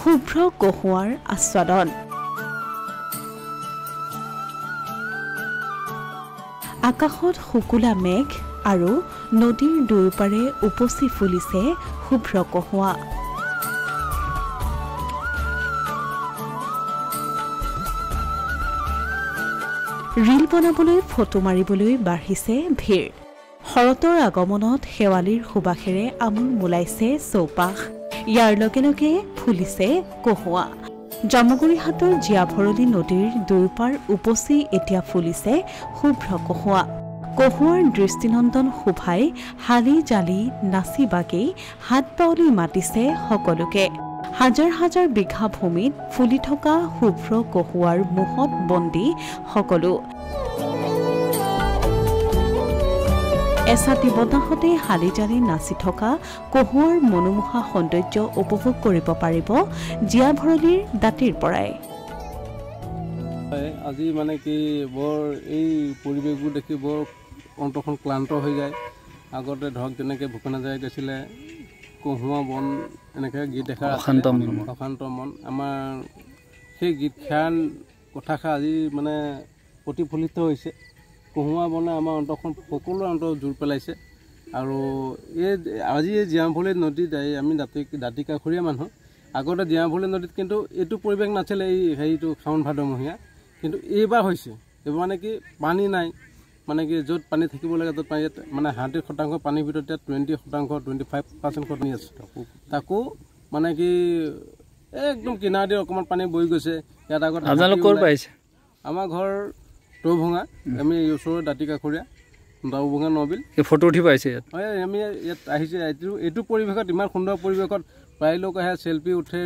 শুভ্ৰ কহুৱাৰ আস্বাদন। আকাশত শুকুলা মেঘ আৰু নদীৰ দুয়োপাৰে উপচি ফুলিছে শুভ্ৰ কহুৱা। ৰীল বনাবলৈ ফটো মাৰিবলৈ বাঢ়িছে ভিৰ। শৰতৰ আগমনত শেৱালিৰ সুবাসেৰে আমোল মোলাইছে চৌপাশ। ইয়াৰ লগে লগে ফুলিছে কহুৱা। জামুগুৰিহাটৰ জীয়াভৰলী নদীৰ দুয়োপাৰ উপচি এতিয়া ফুলিছে শুভ্ৰ কহুৱা। কহুৱাৰ দৃষ্টিনন্দন শোভাই হালি জালি নাচি বাগি হাত বাউলি মাতিছে সকলোকে। হাজাৰ হাজাৰ বিঘা ভূমিত ফুলি থকা শুভ্ৰ কহুৱাৰ মুহত বন্দী সকলো। এছাতি বতাহতে হালি জালি নাচি থকা কহুৱাৰ মনোমোহা সৌন্দৰ্য উপভোগ কৰিব পাৰিব জীয়াভৰলীৰ দাঁতিৰ পৰাই। আজি মানে কি বৰ এই পৰিৱেশবোৰ দেখি বৰ অন্তৰখন ক্লান্ত হৈ যায়। আগতে ধৰক যেনেকৈ ভূপেন হাজৰিকাই কৈছিলে কহুৱা বন এনেকৈ গীত দেখা অশান্ত মন। আমাৰ সেই গীতখান কথাষাৰ আজি মানে প্ৰতিফলিত হৈছে। কহুৱা বনে আমাৰ অন্তৰখন সকলোৰে অন্তৰ জোৰ পেলাইছে। আৰু আজি এই জীয়াভৰলী নদীত আমি দাঁতিকাষৰীয়া মানুহ। আগতে জীয়াভৰলী নদীত কিন্তু এইটো পৰিৱেশ নাছিলে, এই হেৰিটো শাওণ ভাদমহীয়া। কিন্তু এইবাৰ হৈছে। এইবাৰ মানে কি পানী নাই, মানে কি য'ত পানী থাকিব লাগে ত'ত পানী মানে 100% পানীৰ ভিতৰত 20% 25% পানী আছে। তাকো মানে কি একদম কিনাৰ দি অকণমান পানী বৈ গৈছে। ইয়াত আগত আমাৰ ঘৰ টৌভঙা, আমি ওচৰৰ দাঁতিকাষৰীয়া দাউভঙা নবিল। ফটো উঠি পাইছে ইয়াত? হয়, আমি ইয়াত আহিছে। এইটো পৰিৱেশত, ইমান সুন্দৰ পৰিৱেশত প্ৰায় লোক আহে, চেলফি উঠে,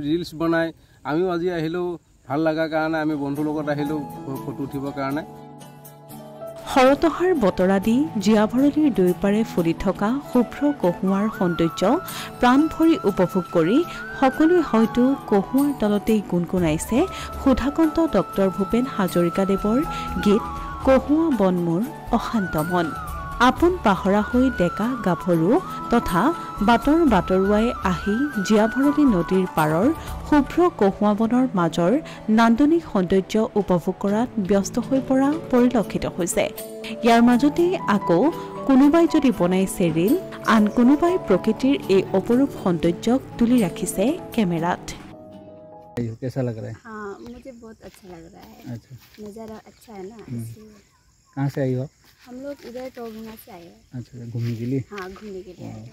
ৰিলছ বনায়। আমিও আজি আহিলোঁ ভাল লগাৰ কাৰণে, আমি বন্ধুৰ লগত আহিলোঁ ফটো উঠিবৰ কাৰণে। শৰতহাৰ বতৰা দি জীয়াভৰলীৰ দুয়োপাৰে ফুলি থকা শুভ্ৰ কহুৱাৰ সৌন্দৰ্য প্ৰাণ ভৰি উপভোগ কৰি সকলোৱে হয়তো কহুৱাৰ তলতেই গুণগুণাইছে সুধাকন্ত ডক্টৰ ভূপেন হাজৰিকাদেৱৰ গীত কহুৱা বন মোৰ অশান্ত মন। আপোন পাহৰা হৈ ডেকা গাভৰু তথা বাটৰ বাটৰুৱাই আহি জীয়াভৰলী নদীৰ পাৰৰ শুভ্ৰ কহুৱা বনৰ মাজৰ নান্দনিক সৌন্দৰ্য উপভোগ কৰাত ব্যস্ত হৈ পৰা পৰিলক্ষিত হৈছে। ইয়াৰ মাজতে আকৌ কোনোবাই যদি বনাইছে ৰীল, আন কোনোবাই প্ৰকৃতিৰ এই অপৰূপ সৌন্দৰ্যক তুলি ৰাখিছে কেমেৰাত। कैसा लग रहा है? हाँ, मुझे बहुत अच्छा लग रहा है। अच्छा, नज़ारा अच्छा है ना, इसलिए। कहाँ से आई हो? हम लोग इधर टोभंगा से आए हैं। अच्छा, घूमने के लिए? हाँ, घूमने के लिए आए हैं।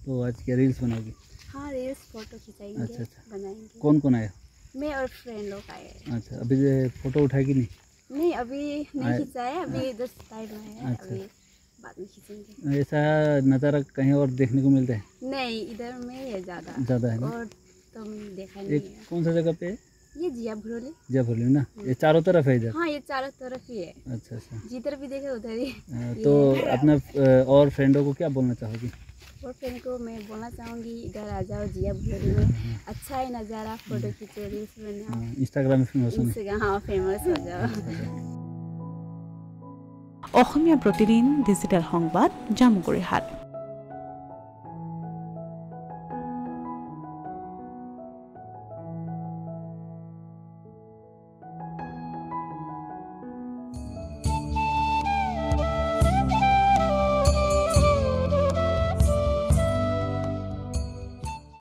तो आज क्या रील्स बनाओगी? हाँ, रील्स फोटो खिंचाएंगे। अच्छा, बनाएंगे। कौन कौन आया? मैं और फ्रेंड लोग आए हैं। अच्छा, अभी फोटो उठाएगी नहीं? नहीं, अभी नहीं खिंचाए, अभी 10 टाइम में है। अच्छा। अभी बाद में खींचेंगे। ऐसा नज़ारा कहीं और देखने को मिलता है? नहीं, इधर में है ज़्यादा है ना? और तो देखा नहीं है। कौन सा जगह पे है? ये जीयाभरली। जीयाभरली ना, ये चारों तरफ है इधर? हाँ, ये चारों तरफ ही है। अच्छा, जिधर भी देखे उधर ही। तो अपना और फ्रेंडों को क्या बोलना चाहोगी? और फ्रेंड को मैं बोलना चाहूँगी इधर आ जाओ जीयाभरली में, अच्छा है नज़ारा, फोटो खींचो, रील्स बनाओ, इंस्टाग्राम में फेमस हो। हाँ, फेमस हो जाओ। অসমীয়া প্ৰতিদিন ডিজিটেল সংবাদ জামুগুৰিহাট।